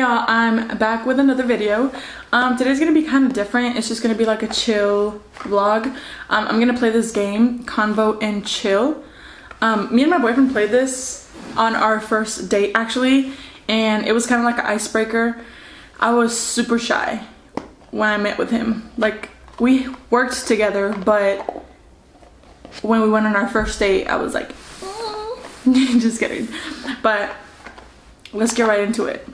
Y'all, I'm back with another video. Today's gonna be kind of different. It's just gonna be like a chill vlog. I'm gonna play this game, Convo and Chill. Me and my boyfriend played this on our first date actually, and it was kind of like an icebreaker. I was super shy when I met with him. Like, we worked together, but when we went on our first date, I was like, just kidding. But let's get right into it.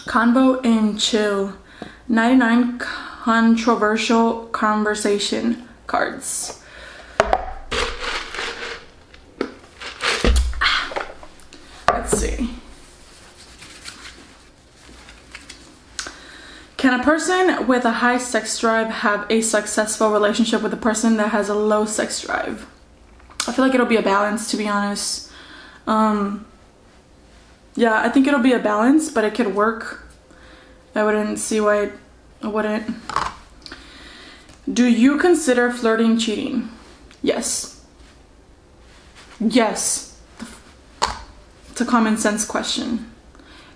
Convo and Chill. 99 controversial conversation cards. Let's see. Can a person with a high sex drive have a successful relationship with a person that has a low sex drive? I feel like it'll be a balance, to be honest. Yeah, I think it'll be a balance, but it could work. I wouldn't see why it wouldn't. Do you consider flirting cheating? Yes. Yes. It's a common sense question.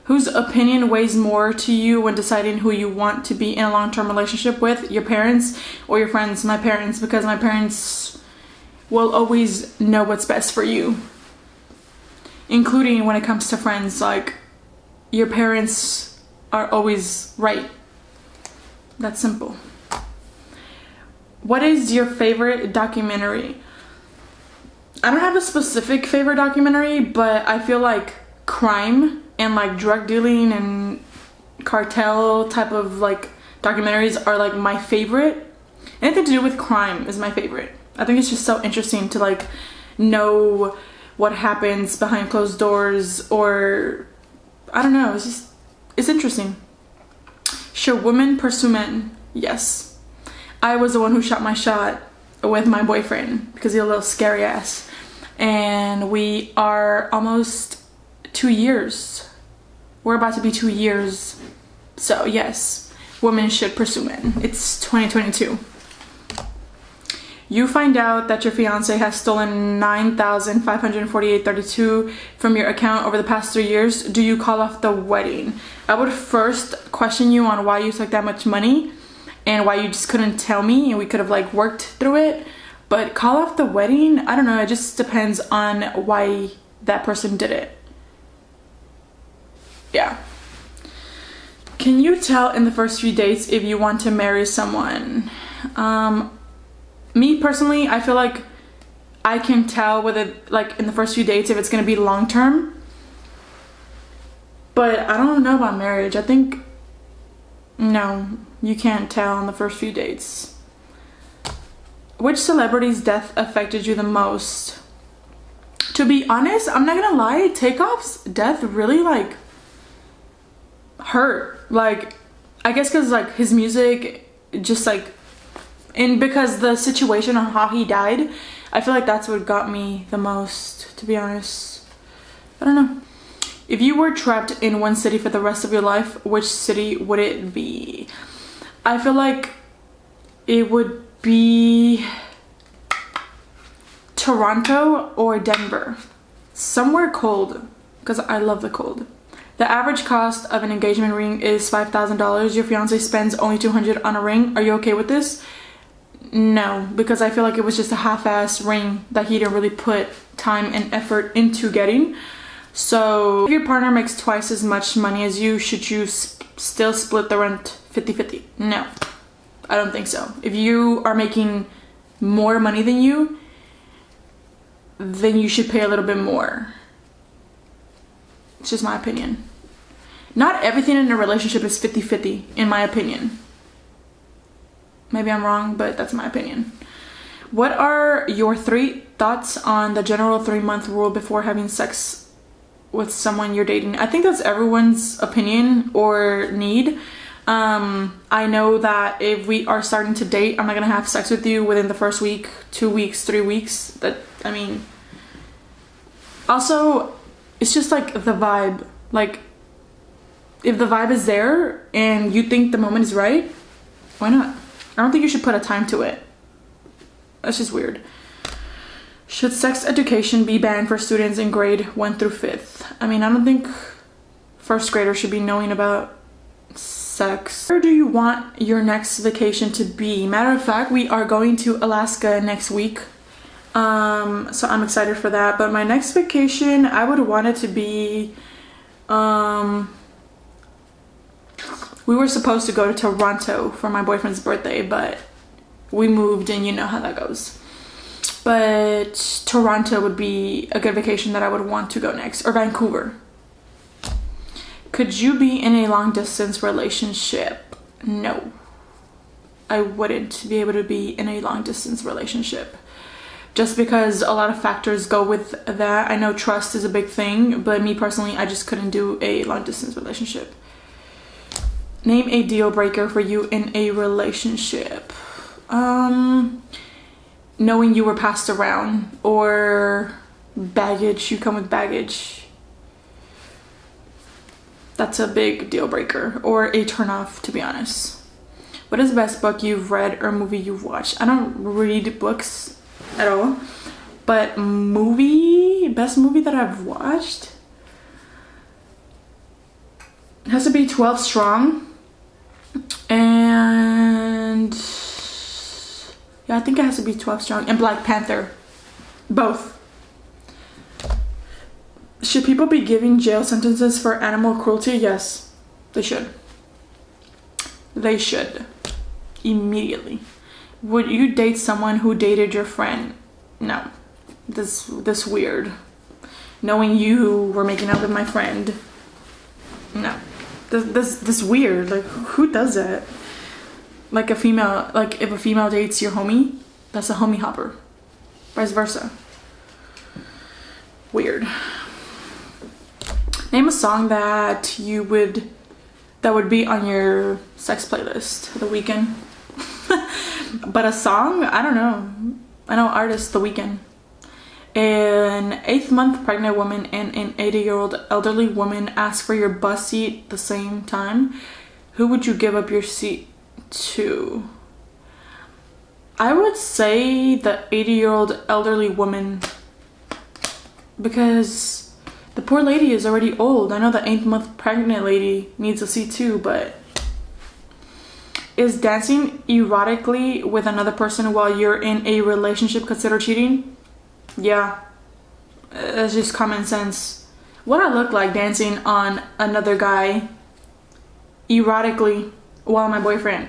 Whose opinion weighs more to you when deciding who you want to be in a long-term relationship with? Your parents or your friends? My parents, because my parents will always know what's best for you. Including when it comes to friends, like, your parents are always right. That's simple. What is your favorite documentary? I don't have a specific favorite documentary, but I feel like crime and like drug dealing and cartel type of like documentaries are like my favorite. Anything to do with crime is my favorite. I think it's just so interesting to like know what happens behind closed doors, or I don't know, it's interesting. Should women pursue men? Yes. I was the one who shot my shot with my boyfriend because he's a little scary ass, and we are almost 2 years. We're about to be 2 years. So yes, women should pursue men. It's 2022. You find out that your fiance has stolen $9,548.32 from your account over the past 3 years. Do you call off the wedding? I would first question you on why you took that much money and why you just couldn't tell me and we could have like worked through it. But call off the wedding? I don't know. It just depends on why that person did it. Yeah. Can you tell in the first few dates if you want to marry someone? Me personally, I feel like I can tell whether, like, in the first few dates if it's gonna be long term. But I don't know about marriage. I think, no, you can't tell in the first few dates. Which celebrity's death affected you the most? To be honest, I'm not gonna lie, Takeoff's death really, like, hurt. Like, I guess because, like, his music just, like, and because the situation on how he died, I feel like that's what got me the most, to be honest. I don't know. If you were trapped in one city for the rest of your life, which city would it be? I feel like it would be Toronto or Denver. Somewhere cold, because I love the cold. The average cost of an engagement ring is $5,000. Your fiance spends only $200 on a ring. Are you okay with this? No, because I feel like it was just a half-ass ring that he didn't really put time and effort into getting. So if your partner makes twice as much money as you, should you still split the rent 50-50? No, I don't think so. If you are making more money than you, then you should pay a little bit more. It's just my opinion. Not everything in a relationship is 50-50, in my opinion. Maybe I'm wrong, but that's my opinion. What are your 3 thoughts on the general 3-month rule before having sex with someone you're dating? I think that's everyone's opinion or need. I know that if we are starting to date, I'm not gonna have sex with you within the first week, 2 weeks, 3 weeks. That, I mean, also, it's just like the vibe. Like, if the vibe is there and you think the moment is right, why not? I don't think you should put a time to it. That's just weird. Should sex education be banned for students in grade 1 through 5th? I mean, I don't think first graders should be knowing about sex. Where do you want your next vacation to be? Matter of fact, we are going to Alaska next week. So I'm excited for that. But my next vacation, I would want it to be, we were supposed to go to Toronto for my boyfriend's birthday, but we moved and you know how that goes. But Toronto would be a good vacation that I would want to go next, or Vancouver. Could you be in a long distance relationship? No. I wouldn't be able to be in a long distance relationship. Just because a lot of factors go with that. I know trust is a big thing, but me personally, I just couldn't do a long distance relationship. Name a deal breaker for you in a relationship. Knowing you were passed around, or baggage, you come with baggage. That's a big deal breaker, or a turn off, to be honest. What is the best book you've read or movie you've watched? I don't read books at all, but best movie that I've watched has to be 12 Strong, and yeah, I think it has to be 12 Strong, and Black Panther. Both. Should people be giving jail sentences for animal cruelty? Yes, they should. They should. Immediately. Would you date someone who dated your friend? No. This weird. Knowing you were making out with my friend. No. This weird. Like, who does that? Like if a female dates your homie, that's a homie hopper. Vice versa. Weird. Name a song that would be on your sex playlist. The Weeknd. But a song? I don't know. I know artist, The Weeknd. An 8th month pregnant woman and an 80-year-old elderly woman ask for your bus seat the same time. Who would you give up your seat to? I would say the 80-year-old elderly woman, because the poor lady is already old. I know the 8th month pregnant lady needs a seat too, but is dancing erotically with another person while you're in a relationship considered cheating? Yeah, that's just common sense. What I look like dancing on another guy erotically while my boyfriend?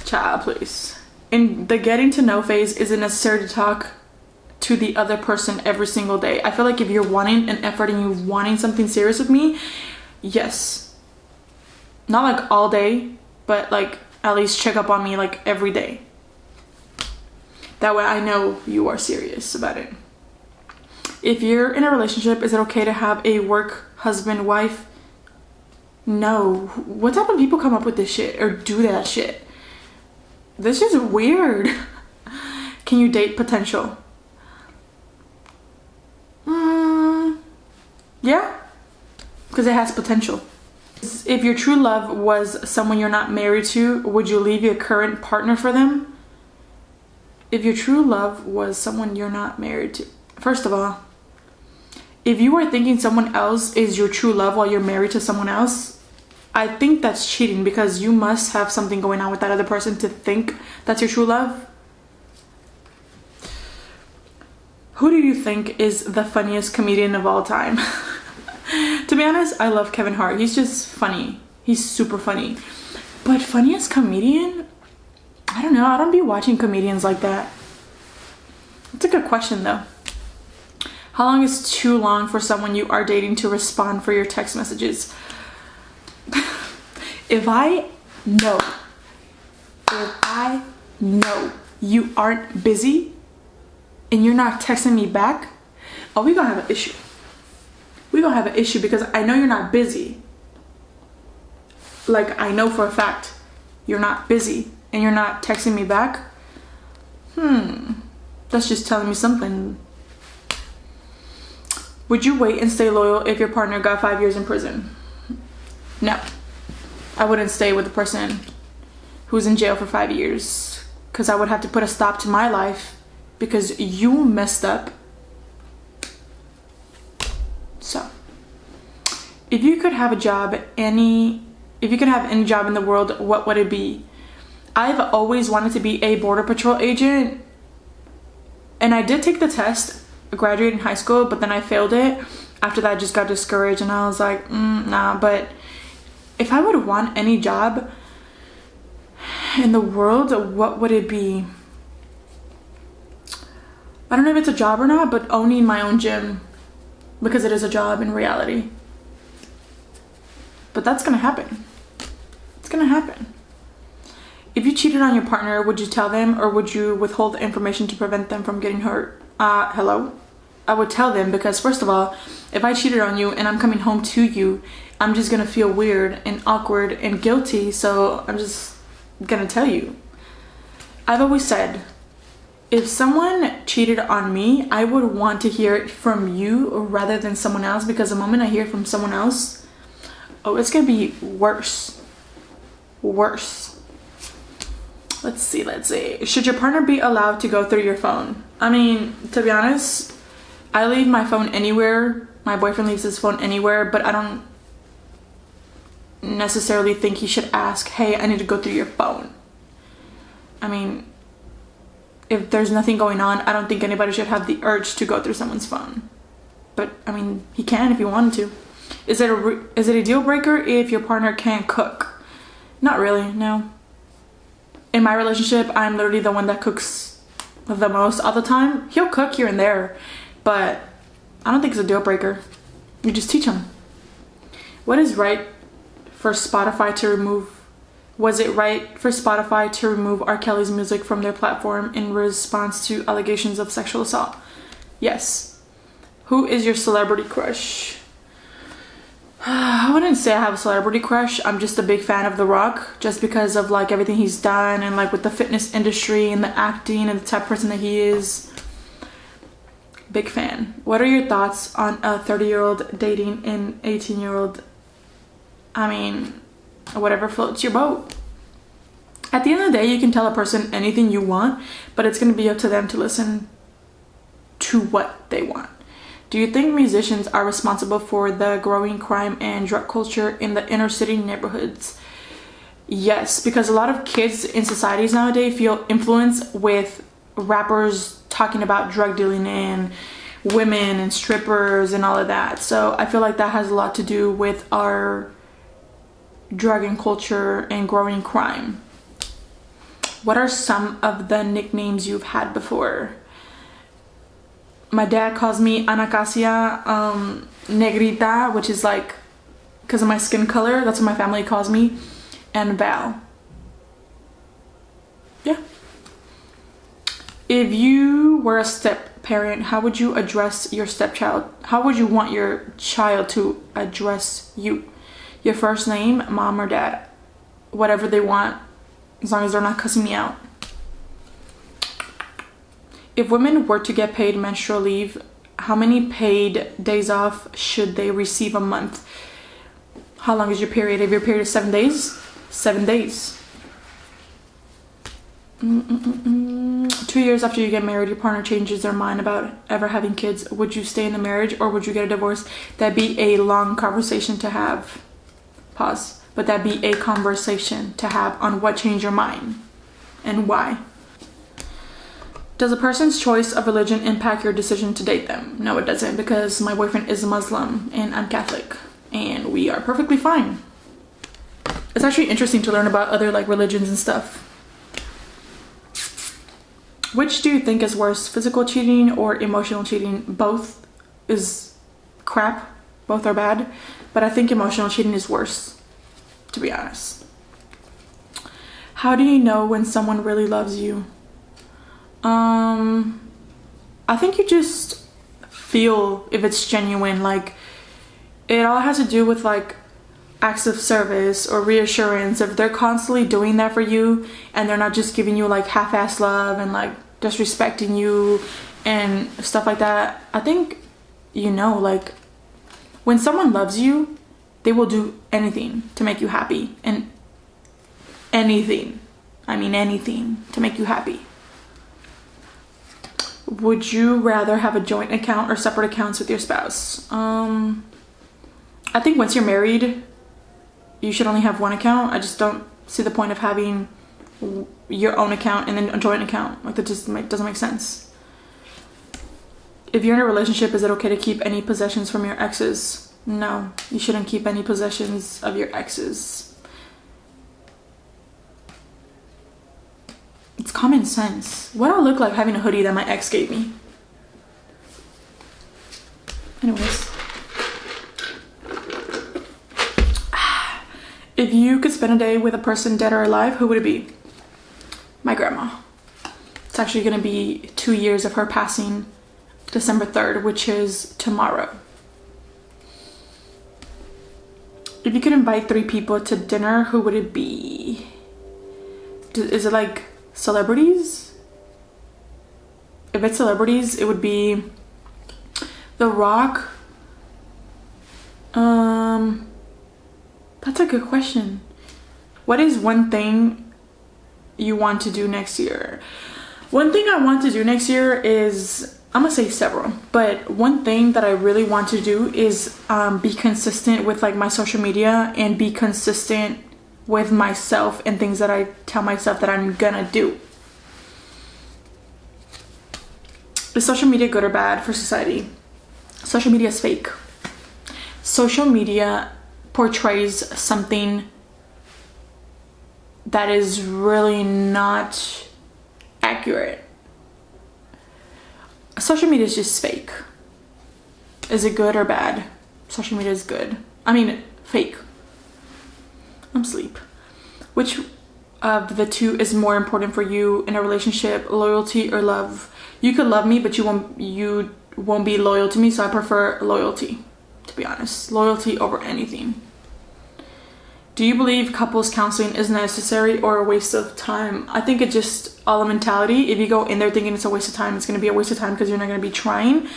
Child, please. In the getting to know phase, is it necessary to talk to the other person every single day? I feel like if you're wanting an effort and you're wanting something serious with me, yes. Not like all day, but like at least check up on me like every day. That way I know you are serious about it. If you're in a relationship, is it okay to have a work husband, wife? No. What type of people come up with this shit or do that shit? This is weird. Can you date potential? Yeah, because it has potential. If your true love was someone you're not married to, would you leave your current partner for them? If your true love was someone you're not married to, first of all, if you are thinking someone else is your true love while you're married to someone else, I think that's cheating, because you must have something going on with that other person to think that's your true love. Who do you think is the funniest comedian of all time? To be honest, I love Kevin Hart. He's just funny. He's super funny. But funniest comedian? I don't know. I don't be watching comedians like that. That's a good question though. How long is too long for someone you are dating to respond for your text messages? If I know you aren't busy and you're not texting me back, oh, we're gonna have an issue. We're gonna have an issue because I know you're not busy. Like, I know for a fact you're not busy and you're not texting me back. That's just telling me something. Would you wait and stay loyal if your partner got 5 years in prison? No. I wouldn't stay with a person who's in jail for 5 years, because I would have to put a stop to my life because you messed up. So, If you could have any job in the world, what would it be? I've always wanted to be a border patrol agent, and I did take the test, graduated in high school, but then I failed it. After that, I just got discouraged, and I was like, nah. But if I would want any job in the world, what would it be? I don't know if it's a job or not, but owning my own gym, because it is a job in reality. But that's gonna happen. It's gonna happen. If you cheated on your partner, would you tell them, or would you withhold the information to prevent them from getting hurt? Hello? I would tell them, because first of all, if I cheated on you and I'm coming home to you, I'm just gonna feel weird and awkward and guilty, so I'm just gonna tell you. I've always said, if someone cheated on me, I would want to hear it from you rather than someone else, because the moment I hear it from someone else, oh, it's gonna be worse. Worse. Let's see. Should your partner be allowed to go through your phone? I mean, to be honest, I leave my phone anywhere. My boyfriend leaves his phone anywhere, but I don't necessarily think he should ask, hey, I need to go through your phone. I mean, if there's nothing going on, I don't think anybody should have the urge to go through someone's phone. But I mean, he can if he wanted to. Is it a deal breaker if your partner can't cook? Not really, no. In my relationship, I'm literally the one that cooks the most all the time. He'll cook here and there, but I don't think it's a deal breaker. You just teach him. What is right for Spotify to remove? Was it right for Spotify to remove R. Kelly's music from their platform in response to allegations of sexual assault? Yes. Who is your celebrity crush? I wouldn't say I have a celebrity crush. I'm just a big fan of The Rock, just because of like everything he's done, and like with the fitness industry and the acting and the type of person that he is. Big fan. What are your thoughts on a 30-year-old dating an 18-year-old? I mean, whatever floats your boat. At the end of the day, you can tell a person anything you want, but it's going to be up to them to listen to what they want. Do you think musicians are responsible for the growing crime and drug culture in the inner city neighborhoods? Yes, because a lot of kids in societies nowadays feel influenced with rappers talking about drug dealing and women and strippers and all of that. So I feel like that has a lot to do with our drug and culture and growing crime. What are some of the nicknames you've had before? My dad calls me Ana Casia, Negrita, which is like because of my skin color. That's what my family calls me. And Val. Yeah. If you were a step parent, how would you address your stepchild? How would you want your child to address you? Your first name, mom or dad. Whatever they want, as long as they're not cussing me out. If women were to get paid menstrual leave, how many paid days off should they receive a month? How long is your period? If your period is 7 days, 7 days. 2 years after you get married, your partner changes their mind about ever having kids. Would you stay in the marriage or would you get a divorce? That'd be a long conversation to have. Pause. But that'd be a conversation to have on what changed your mind and why. Does a person's choice of religion impact your decision to date them? No, it doesn't, because my boyfriend is a Muslim and I'm Catholic, and we are perfectly fine. It's actually interesting to learn about other like religions and stuff. Which do you think is worse, physical cheating or emotional cheating? Both is crap. Both are bad, but I think emotional cheating is worse, to be honest. How do you know when someone really loves you? I think you just feel if it's genuine. Like, it all has to do with like acts of service or reassurance. If they're constantly doing that for you and they're not just giving you like half-ass love and like disrespecting you and stuff like that, I think, you know, like when someone loves you, they will do anything to make you happy, and anything, I mean anything, to make you happy. Would you rather have a joint account or separate accounts with your spouse? I think once you're married, you should only have one account. I just don't see the point of having your own account and then a joint account. Like, that just doesn't make sense. If you're in a relationship, is it okay to keep any possessions from your exes? No, you shouldn't keep any possessions of your exes. It's common sense. What do I look like having a hoodie that my ex gave me? Anyways. If you could spend a day with a person dead or alive, who would it be? My grandma. It's actually gonna be 2 years of her passing December 3rd, which is tomorrow. If you could invite 3 people to dinner, who would it be? Is it like celebrities? If it's celebrities, it would be The Rock. That's a good question. What is one thing you want to do next year? One thing I want to do next year is, I'm gonna say several, but one thing that I really want to do is be consistent with like my social media and be consistent with myself and things that I tell myself that I'm gonna do. Is social media good or bad for society? Social media is fake. Social media portrays something that is really not accurate. Social media is just fake. Is it good or bad? Social media is good. I mean, fake. I'm asleep. Which of the two is more important for you in a relationship, loyalty or love? You could love me, but you won't be loyal to me, so I prefer loyalty, to be honest. Loyalty over anything. Do you believe couples counseling is necessary or a waste of time? I think it's just all a mentality. If you go in there thinking it's a waste of time, it's going to be a waste of time because you're not going to be trying.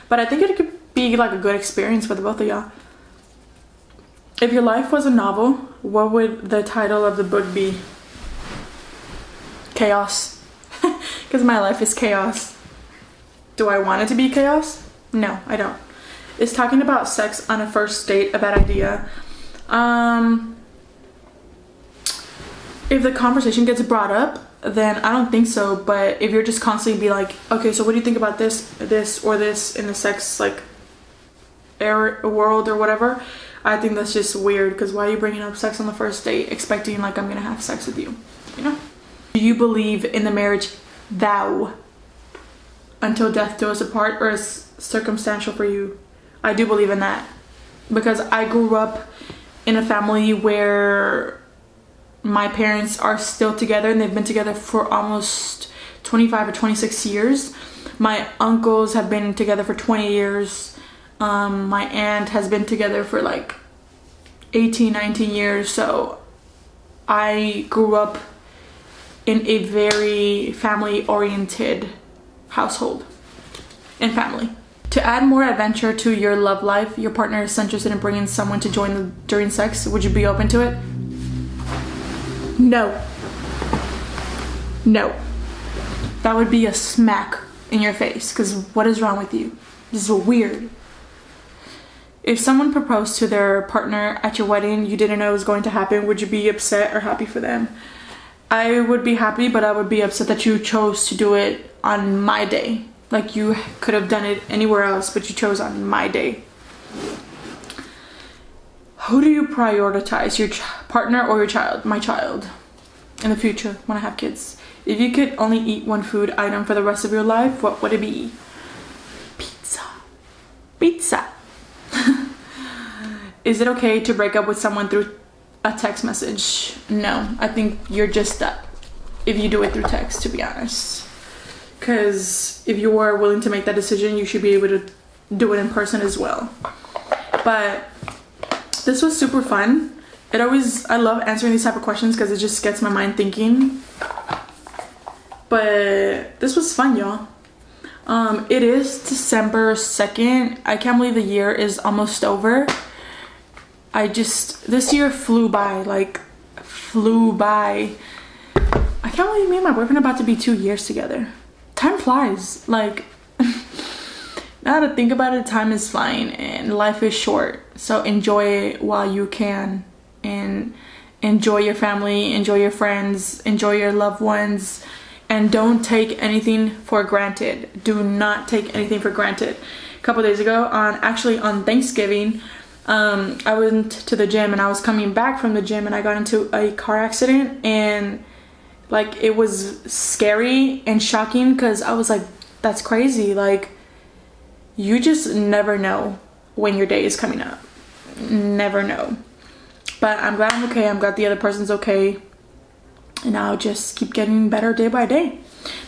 But I think it could be like a good experience for the both of y'all. If your life was a novel, what would the title of the book be? Chaos. Because my life is chaos. Do I want it to be chaos? No, I don't. Is talking about sex on a first date a bad idea? If the conversation gets brought up, then I don't think so. But if you're just constantly be like, okay, so what do you think about this or this in the sex like world or whatever, I think that's just weird. Because why are you bringing up sex on the first date expecting like I'm gonna have sex with you, you know? Do you believe in the marriage vow until death do us apart, or is circumstantial for you? I do believe in that because I grew up in a family where my parents are still together and they've been together for almost 25 or 26 years. My uncles have been together for 20 years. My aunt has been together for like 18, 19 years. So I grew up in a very family-oriented household and family. To add more adventure to your love life, your partner is interested in bringing someone to join during sex. Would you be open to it? No. No. That would be a smack in your face, because what is wrong with you? This is weird. If someone proposed to their partner at your wedding you didn't know was going to happen, would you be upset or happy for them? I would be happy, but I would be upset that you chose to do it on my day. Like, you could have done it anywhere else, but you chose on my day. Who do you prioritize, your partner or your child? My child. In the future, when I have kids. If you could only eat one food item for the rest of your life, what would it be? Pizza. Pizza. Is it okay to break up with someone through a text message? No, I think you're just that if you do it through text, to be honest. Because if you are willing to make that decision, you should be able to do it in person as well. But this was super fun. I love answering these type of questions because it just gets my mind thinking. But this was fun, y'all. It is December 2nd. I can't believe the year is almost over. This year flew by, like, flew by. I can't believe me and my boyfriend are about to be 2 years together. Time flies. Like, now to think about it, time is flying and life is short. So enjoy it while you can, and enjoy your family, enjoy your friends, enjoy your loved ones, and don't take anything for granted. Do not take anything for granted. A couple days ago, on Thanksgiving, I went to the gym and I was coming back from the gym and I got into a car accident, and like it was scary and shocking because I was like, that's crazy. Like, you just never know when your day is coming up. Never know. But I'm glad I'm okay. I'm glad the other person's okay. And I'll just keep getting better day by day.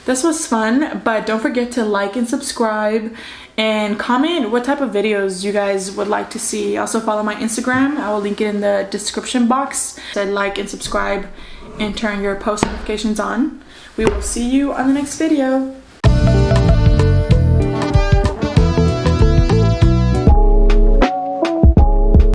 This was fun, but don't forget to like and subscribe and comment what type of videos you guys would like to see. Also follow my Instagram. I will link it in the description box. So like and subscribe and turn your post notifications on. We will see you on the next video.